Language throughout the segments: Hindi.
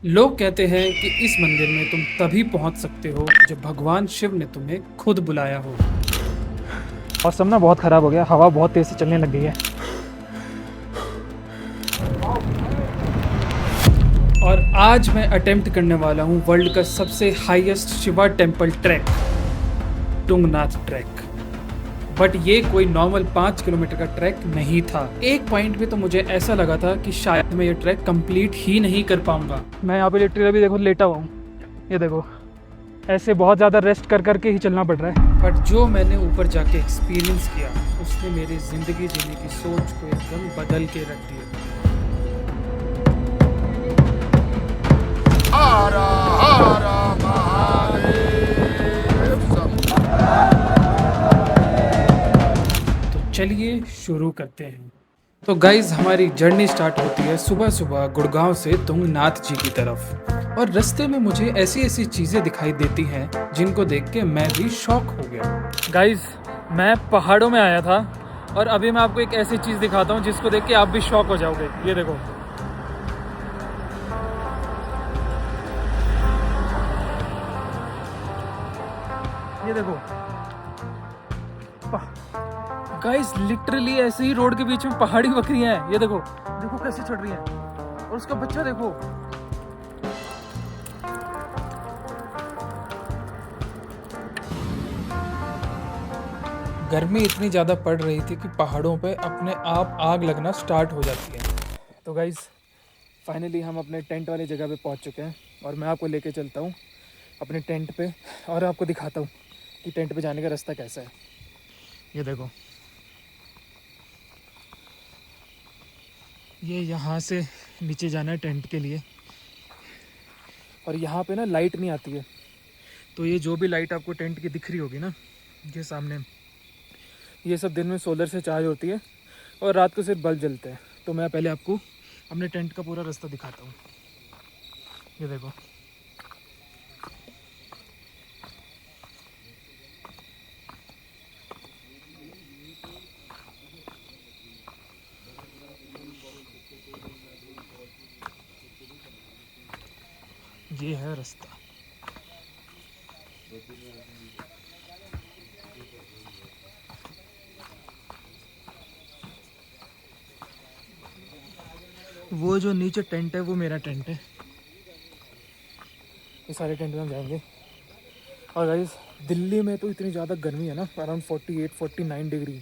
लोग कहते हैं कि इस मंदिर में तुम तभी पहुंच सकते हो जब भगवान शिव ने तुम्हें खुद बुलाया हो। मौसम ना बहुत ख़राब हो गया, हवा बहुत तेज़ से चलने लग गई है। और आज मैं अटेम्प्ट करने वाला हूं वर्ल्ड का सबसे highest Shiva temple track, Tungnath track. But ये कोई नॉर्मल 5 किलोमीटर का ट्रैक नहीं था। एक पॉइंट पे तो मुझे ऐसा लगा था कि शायद मैं ये ट्रैक कंप्लीट ही नहीं कर पाऊंगा। मैं यहाँ पे लिटरली अभी देखो लेटा हुआ हूँ। ये देखो, ऐसे बहुत ज़्यादा रेस्ट कर करके ही चलना पड़ रहा है। बट जो मैंने ऊपर जाके एक्सपीरियंस किया उसने मेरी जिंदगी जीने की सोच को एकदम बदल के रख दिया। हरा हरा महादेव तो चलिए शुरू करते हैं। तो गाइज हमारी जर्नी स्टार्ट होती है सुबह सुबह गुड़गांव से तुंगनाथ जी की तरफ। और रास्ते में मुझे ऐसी ऐसी चीज़ें दिखाई देती हैं जिनको देख के मैं भी शॉक हो गया। गाइस, मैं पहाड़ों में आया था और अभी मैं आपको एक ऐसी चीज़ दिखाता हूँ जिसको देख के आप भी शॉक हो जाओगे। ये देखो, ये देखो गाइस, लिटरली ऐसे ही रोड के बीच में पहाड़ी बकरियां हैं। ये देखो, देखो कैसे चढ़ रही हैं। और उसका बच्चा देखो। गर्मी इतनी ज़्यादा पड़ रही थी कि पहाड़ों पे अपने आप आग लगना स्टार्ट हो जाती है। तो गाइस, फाइनली हम अपने टेंट वाली जगह पे पहुंच चुके हैं और मैं आपको लेके चलता हूँ अपने टेंट पे और आपको दिखाता हूँ कि टेंट पे जाने का रास्ता कैसा है। ये देखो, ये यहाँ से नीचे जाना है टेंट के लिए। और यहाँ पे ना लाइट नहीं आती है, तो ये जो भी लाइट आपको टेंट की दिख रही होगी ना, ये सामने, ये सब दिन में सोलर से चार्ज होती है और रात को सिर्फ बल्ब जलते हैं। तो मैं पहले आपको अपने टेंट का पूरा रास्ता दिखाता हूँ। ये देखो, ये है रास्ता। वो जो नीचे टेंट है वो मेरा टेंट है। ये सारे टेंट में हम जाएंगे। और गाइस, दिल्ली में तो इतनी ज़्यादा गर्मी है ना, अराउंड 48-49 डिग्री।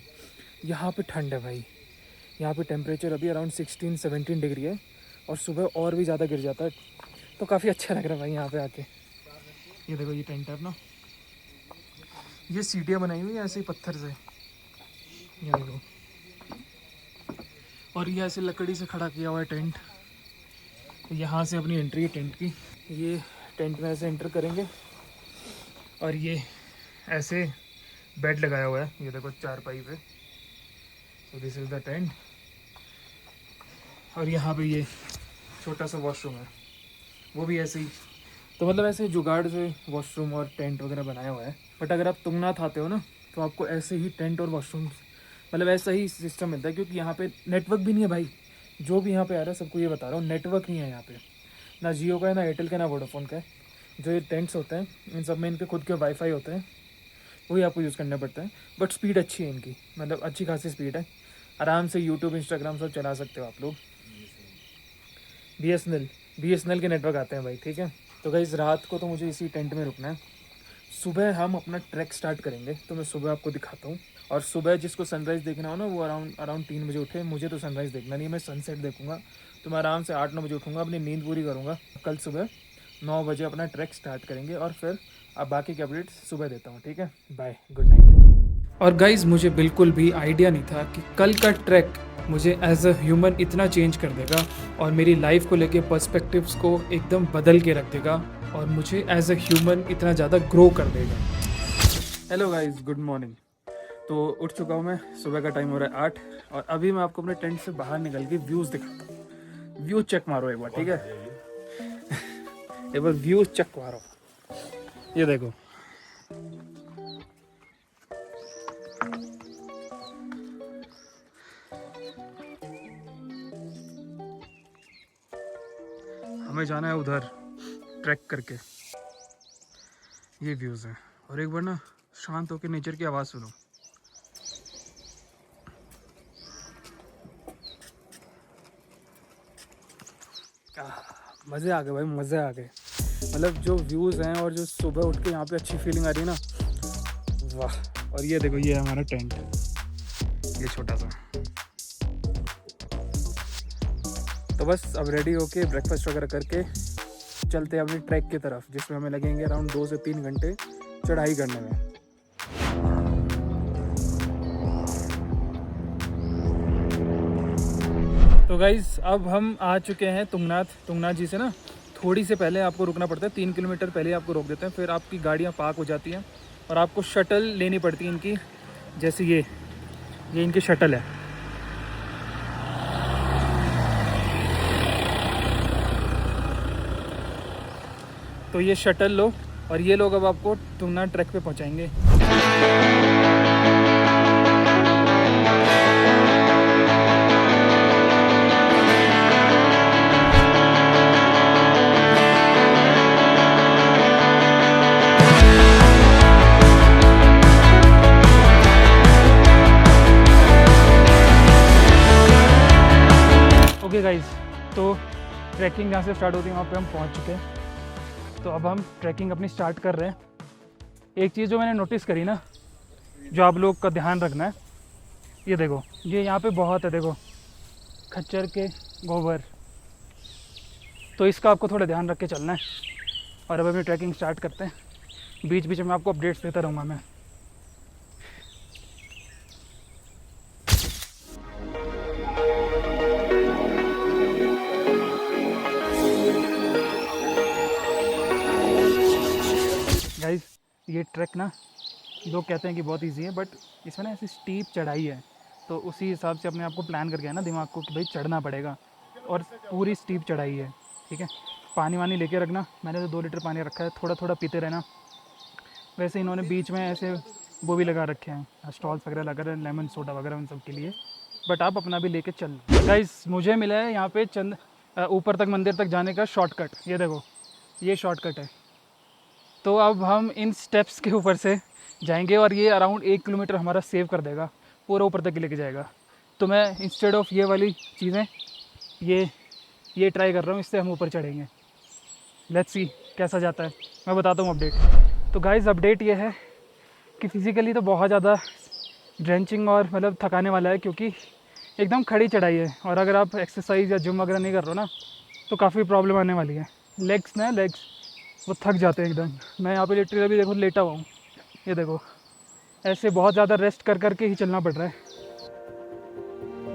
यहाँ पे ठंड है भाई। यहाँ पे टेम्परेचर अभी अराउंड 16-17 डिग्री है और सुबह और भी ज़्यादा गिर जाता है। तो काफ़ी अच्छा लग रहा है भाई यहाँ पे आके। ये देखो, ये टेंट है अपना। ये सीढ़ियाँ बनाई हुई है ऐसे ही पत्थर से। ये देखो, और ये ऐसे लकड़ी से खड़ा किया हुआ है टेंट। यहाँ से अपनी एंट्री है टेंट की। ये टेंट में ऐसे एंटर करेंगे और ये ऐसे बेड लगाया हुआ है। ये देखो, चारपाई पे। तो दिस इज़ द टेंट। और यहाँ पे ये छोटा सा वॉशरूम है, वो भी ऐसे ही। तो मतलब ऐसे जुगाड़ से वॉशरूम और टेंट वगैरह बनाया हुआ है। बट अगर आप तुंगनाथ आते हो ना, तो आपको ऐसे ही टेंट और वॉशरूम, मतलब ऐसा ही सिस्टम मिलता है। क्योंकि यहाँ पे नेटवर्क भी नहीं है भाई। जो भी यहाँ पे आ रहा है सबको ये बता रहा हूँ, नेटवर्क नहीं है यहाँ पे। ना जियो का है, ना एयरटेल का, ना वोडाफोन का है। जो ये टेंट्स होते हैं इन सब में इनके खुद के वाईफाई होते हैं, वही आपको यूज़ करना पड़ता है। बट स्पीड अच्छी है इनकी, मतलब अच्छी खासी स्पीड है। आराम से यूट्यूब, इंस्टाग्राम सब चला सकते हो आप लोग। बी एस एन एल के नेटवर्क आते हैं भाई, ठीक है। तो गाइस, रात को तो मुझे इसी टेंट में रुकना है। सुबह हम अपना ट्रैक स्टार्ट करेंगे, तो मैं सुबह आपको दिखाता हूँ। और सुबह जिसको सनराइज़ देखना हो ना, वो अराउंड अराउंड 3 बजे उठे। मुझे तो सनराइज़ देखना नहीं है, मैं सनसेट देखूंगा। तो मैं आराम से 8-9 बजे उठूँगा, अपनी नींद पूरी करूँगा। कल सुबह 9 बजे अपना ट्रैक स्टार्ट करेंगे और फिर अब बाकी के अपडेट्स सुबह देता हूँ, ठीक है। Bye, good night. और गाइज मुझे बिल्कुल भी आइडिया नहीं था कि कल का ट्रैक मुझे एज अ ह्यूमन इतना चेंज कर देगा और मेरी लाइफ को लेके पर्सपेक्टिव्स को एकदम बदल के रख देगा और मुझे एज अ ह्यूमन इतना ज़्यादा ग्रो कर देगा। Hello guys, good morning. तो उठ चुका हूँ मैं। सुबह का टाइम हो रहा है 8 और अभी मैं आपको अपने टेंट से बाहर निकल के व्यूज़ दिखाता हूँ। व्यू चेक मारो एक बार, ठीक है। एक बार व्यू चेक मारो। ये देखो, हमें हमें जाना है उधर ट्रैक करके। ये व्यूज़ हैं और एक बार ना शांत होकर नेचर की आवाज़ सुनो। मज़े आ गए भाई, मज़े आ गए। मतलब जो व्यूज़ हैं और जो सुबह उठ के यहाँ पे अच्छी फीलिंग आ रही है ना, वाह। और ये देखो, ये है हमारा टेंट, ये छोटा सा। तो बस अब रेडी होके ब्रेकफास्ट वगैरह करके चलते हैं अपनी ट्रैक की तरफ, जिसमें हमें लगेंगे अराउंड 2 से 3 घंटे चढ़ाई करने में। तो गाइज़ अब हम आ चुके हैं तुंगनाथ जी से ना थोड़ी से पहले आपको रुकना पड़ता है, 3 किलोमीटर पहले आपको रोक देते हैं, फिर आपकी गाड़ियाँ पार्क हो जाती हैं और आपको शटल लेनी पड़ती है इनकी। जैसे ये इनकी शटल है। तो ये शटल लो और ये लोग अब आपको तुंगनाथ ट्रैक पे पहुंचाएंगे। ओके गाइज, तो ट्रैकिंग जहाँ से स्टार्ट होती है वहाँ पे हम पहुँच चुके हैं। तो अब हम ट्रैकिंग अपनी स्टार्ट कर रहे हैं। एक चीज़ जो मैंने नोटिस करी ना, जो आप लोग का ध्यान रखना है, ये देखो, ये यहाँ पे बहुत है, देखो खच्चर के गोबर, तो इसका आपको थोड़ा ध्यान रख के चलना है। और अब अपनी ट्रैकिंग स्टार्ट करते हैं। बीच बीच में आपको अपडेट्स देता रहूँगा मैं। गाइस, ये ट्रैक ना लोग कहते हैं कि बहुत इजी है, बट इसमें ना ऐसी स्टीप चढ़ाई है, तो उसी हिसाब से अपने आप को प्लान करके है ना दिमाग को कि भाई चढ़ना पड़ेगा। और पूरी स्टीप चढ़ाई है, ठीक है। पानी वानी लेके रखना, मैंने तो 2 लीटर पानी रखा है, थोड़ा थोड़ा पीते रहना। वैसे इन्होंने बीच में ऐसे वो भी लगा रखे हैं, स्टॉल्स वगैरह लगा रहे हैं, लेमन सोडा वगैरह उन सब के लिए, बट आप अपना भी लेके चल। गाइस, मुझे मिला है यहाँ पे ऊपर तक मंदिर तक जाने का शॉर्टकट। ये देखो, ये शॉर्टकट है। तो अब हम इन स्टेप्स के ऊपर से जाएंगे और ये अराउंड 1 किलोमीटर हमारा सेव कर देगा, पूरा ऊपर तक लेके जाएगा। तो मैं इंस्टेड ऑफ ये वाली चीज़ें ये ट्राई कर रहा हूँ, इससे हम ऊपर चढ़ेंगे। लेट्स सी कैसा जाता है, मैं बताता हूँ अपडेट। तो गाइस, अपडेट ये है कि फिज़िकली तो बहुत ज़्यादा ड्रेंचिंग और मतलब थकाने वाला है, क्योंकि एकदम खड़ी चढ़ाई है। और अगर आप एक्सरसाइज या जिम वगैरह नहीं कर रहे हो ना, तो काफ़ी प्रॉब्लम आने वाली है। लेग्स वो थक जाते हैं एकदम। मैं यहाँ पे लिटरली अभी देखो लेटा हुआ हूँ, ये देखो, ऐसे बहुत ज़्यादा रेस्ट कर करके ही चलना पड़ रहा है।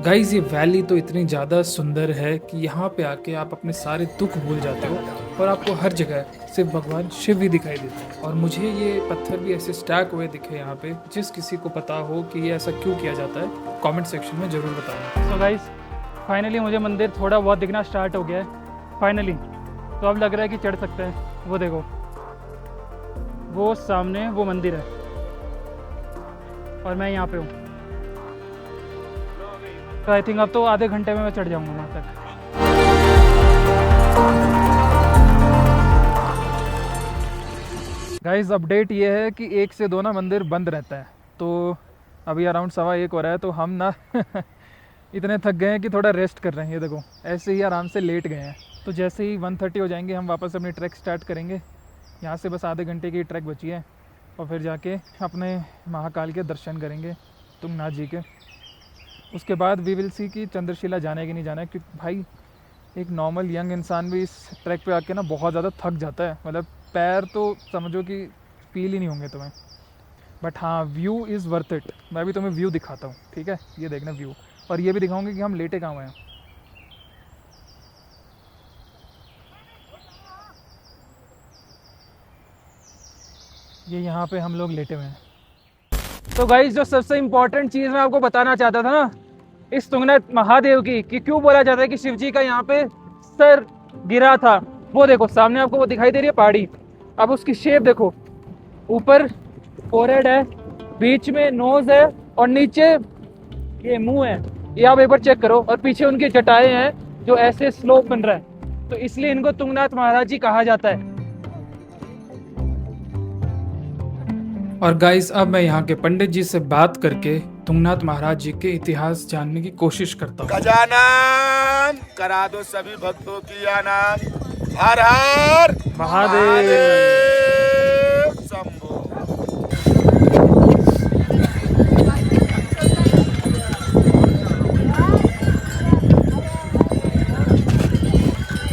गाइस, ये वैली तो इतनी ज़्यादा सुंदर है कि यहाँ पे आके आप अपने सारे दुख भूल जाते हो और आपको हर जगह सिर्फ भगवान शिव भी दिखाई देते हैं। और मुझे ये पत्थर भी ऐसे स्टैक हुए दिखे यहाँ पे। जिस किसी को पता हो कि ये ऐसा क्यों किया जाता है, कमेंट सेक्शन में ज़रूर बताना। तो गाइस, फाइनली मुझे मंदिर थोड़ा बहुत दिखना स्टार्ट हो गया है फाइनली। तो अब लग रहा है कि चढ़ सकते हैं। वो देखो, वो सामने वो मंदिर है और मैं यहाँ पे हूँ। तो आई थिंक अब तो आधे घंटे में मैं चढ़ जाऊँगा वहाँ तक। गाइस, अपडेट ये है कि 1 से 2 ना मंदिर बंद रहता है। तो अभी अराउंड 1:15 हो रहा है, तो हम ना इतने थक गए हैं कि थोड़ा रेस्ट कर रहे हैं। ये देखो, ऐसे ही आराम से लेट गए हैं। तो जैसे ही 1:30 हो जाएंगे, हम वापस अपनी ट्रैक स्टार्ट करेंगे। यहाँ से बस आधे घंटे की ट्रैक बची है और फिर जाके अपने महाकाल के दर्शन करेंगे, तुंगनाथ जी के। उसके बाद वी विल सी कि चंद्रशिला जाना है कि नहीं जाना है, क्योंकि भाई एक नॉर्मल यंग इंसान भी इस ट्रैक पे आके ना बहुत ज़्यादा थक जाता है। मतलब पैर तो समझो कि फील ही नहीं होंगे तुम्हें। बट हाँ, व्यू इज़ वर्थ इट। मैं भी तुम्हें व्यू दिखाता हूँ, ठीक है। ये देखना व्यू, और ये भी दिखाऊंगी कि हम लेटे कहाँ हुए हैं। ये यहाँ पे हम लोग लेटे हुए हैं। तो गाइस, जो सबसे इम्पोर्टेंट चीज़ मैं आपको बताना चाहता था ना इस तुंगनाथ महादेव की, कि क्यों बोला जाता है कि शिव जी का यहाँ पे सर गिरा था। वो देखो सामने आपको वो दिखाई दे रही है पहाड़ी। अब उसकी शेप देखो, ऊपर फोरहेड है, बीच में नोज है और नीचे ये मुंह है। ये आप एक बार चेक करो। और पीछे उनकी जटाएं हैं जो ऐसे स्लोप बन रहा है। तो इसलिए इनको तुंगनाथ महाराज जी कहा जाता है। और गाइस अब मैं यहाँ के पंडित जी से बात करके तुंगनाथ महाराज जी के इतिहास जानने की कोशिश करता हूँ। गजानन करा दो सभी भक्तों की आनंद। हर हर महादेव। शंभो।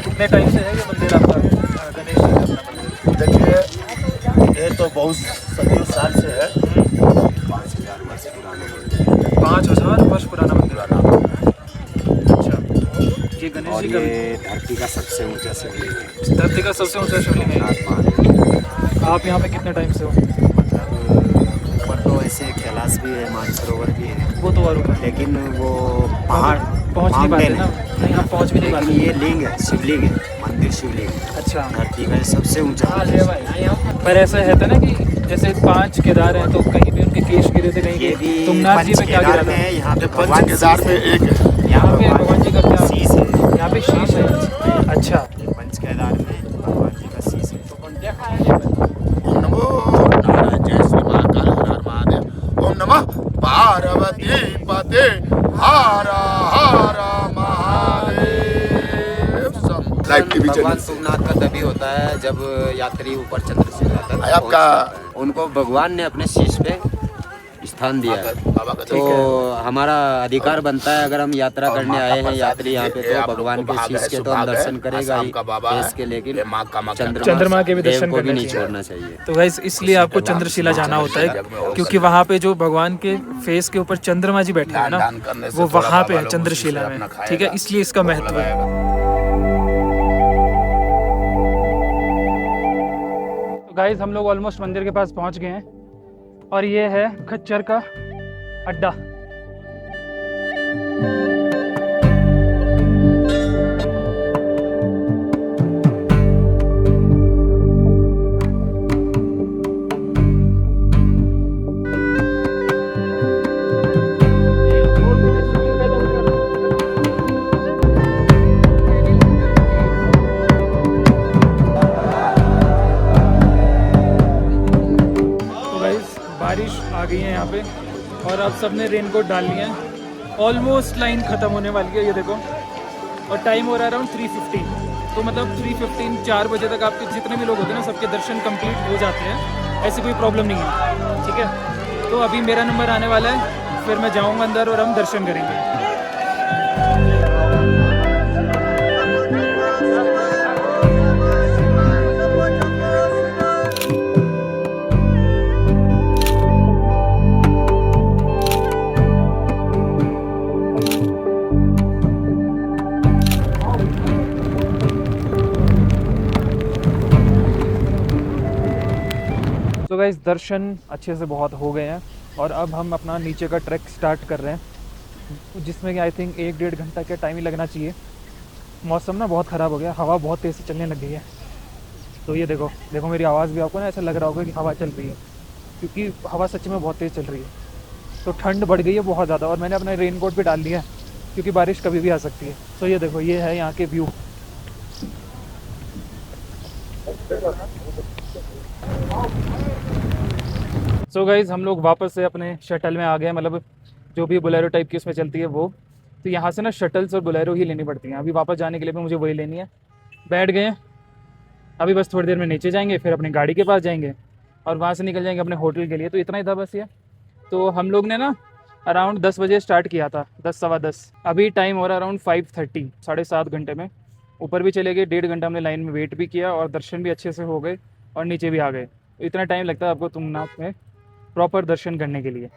कितने टाइम से है ये मंदिर आपका, गणेश जी का अपना मंदिर? देखिए ये तो बहुत सदियों साल से है। 5000 वर्ष पुराना मंदिर। 5000 वर्ष पुराना मंदिर। अच्छा, ये गणेश और जी का ये धरती का सबसे ऊंचा शिवलिंग है। धरती का सबसे ऊंचा शिवलिंग है। नाथ महादेव। आप यहाँ पे कितने टाइम से हो? ऊपर तो ऐसे कैलाश भी है, मानसरोवर भी है, वो तो और ऊपर लेकिन वो पहाड़ पहुँच नहीं पाते mountain ना, है। नहीं आप पहुँच भी नहीं लेकिन पाते। ये लिंग है, शिवलिंग है, मंदिर शिवलिंग है। अच्छा, धरती का ये सबसे ऊंचा मंदिर। पर ऐसा है ना कि जैसे 5 केदार हैं तो कहीं भी उनके केश गिरे थे, कहीं ये के भी तुंगनाथ जी पे क्या गिरा पंचकेदार था? में है। यहाँ पे पंच भगवान केदार में एक है। यहाँ पे भगवान जी का क्या शीश है। यहाँ पे शीश है? अच्छा, ये पंचकेदार में भगवान जी का शीश है। ओम नमो नारायण जय श्री महाकाल हर हर महादेव। ओम नमः पार्वती पते हर हर महादेव शंभो। लाइव टीवी भगवान चैनल तुंगनाथ का तभी होता है जब यात्री ऊपर चंद्रशिला तक आपका- पहुंच जाता है। उनको भगवान ने अपने शीश पे स्थान दिया है। बाबा का तो हमारा अधिकार बनता है, अगर हम यात्रा करने आए हैं यात्री यहाँ पे, तो भगवान के शीश के तो हम दर्शन करेगा ही फेस के, लेकिन चंद्रमा के भी देव दर्शन को भी करने नहीं चाहिए। छोड़ना चाहिए। तो गाइस इसलिए आपको चंद्रशिला जाना होता है, क्योंकि वहाँ पे जो भगवान के फेस के ऊपर चंद्रमा जी बैठे हैं ना, दान करने से वो थोड़ा वहाँ पे बाबा है लोग चंद्रशिला उसी से में। अपना ठीक है, खाएगा। इसलिए इसका महत्व है। तो गाइस हम लोग ऑलमोस्ट मंदिर के पास पहुँच गए हैं और ये है खच्चर का अड्डा। तो गाइस बारिश आ गई है यहाँ पे और अब सबने रेनकोट डाल लिए हैं। ऑलमोस्ट लाइन ख़त्म होने वाली है, ये देखो, और टाइम हो रहा है अराउंड 3:15। तो मतलब 3:15 4 बजे तक आपके जितने भी लोग होते हैं ना, सबके दर्शन कंप्लीट हो जाते हैं, ऐसी कोई प्रॉब्लम नहीं है। ठीक है, तो अभी मेरा नंबर आने वाला है, फिर मैं जाऊँगा अंदर और हम दर्शन करेंगे। तो गाइस दर्शन अच्छे से बहुत हो गए हैं और अब हम अपना नीचे का ट्रैक स्टार्ट कर रहे हैं, जिसमें कि आई थिंक 1-1.5 घंटा का टाइम ही लगना चाहिए। मौसम ना बहुत ख़राब हो गया, हवा बहुत तेज़ से चलने लग गई है। तो ये देखो देखो मेरी आवाज़ भी आपको ना ऐसा लग रहा होगा कि हवा चल रही है, क्योंकि हवा सच में बहुत तेज़ चल रही है। तो ठंड बढ़ गई है बहुत ज़्यादा और मैंने अपना रेनकोट भी डाल लिया है, क्योंकि बारिश कभी भी आ सकती है। तो ये देखो, ये है यहाँ के व्यू। सो गाइज़ हम लोग वापस से अपने शटल में आ गए, मतलब जो भी बोलेरो टाइप की उसमें चलती है वो। तो यहाँ से ना शटल्स और बोलेरो ही लेनी पड़ती हैं। अभी वापस जाने के लिए भी मुझे वही लेनी है। बैठ गए, अभी बस थोड़ी देर में नीचे जाएंगे, फिर अपनी गाड़ी के पास जाएंगे और वहाँ से निकल जाएंगे अपने होटल के लिए। तो इतना ही था बस ये। तो हम लोग ने ना अराउंड 10 बजे स्टार्ट किया था, 10 सवा 10। अभी टाइम हो रहा है अराउंड 5:30, 7.5 घंटे में ऊपर भी चले गए। 1.5 घंटा हमने लाइन में वेट भी किया और दर्शन भी अच्छे से हो गए और नीचे भी आ गए। तो इतना टाइम लगता है आपको तुंगनाथ में प्रॉपर दर्शन करने के लिए।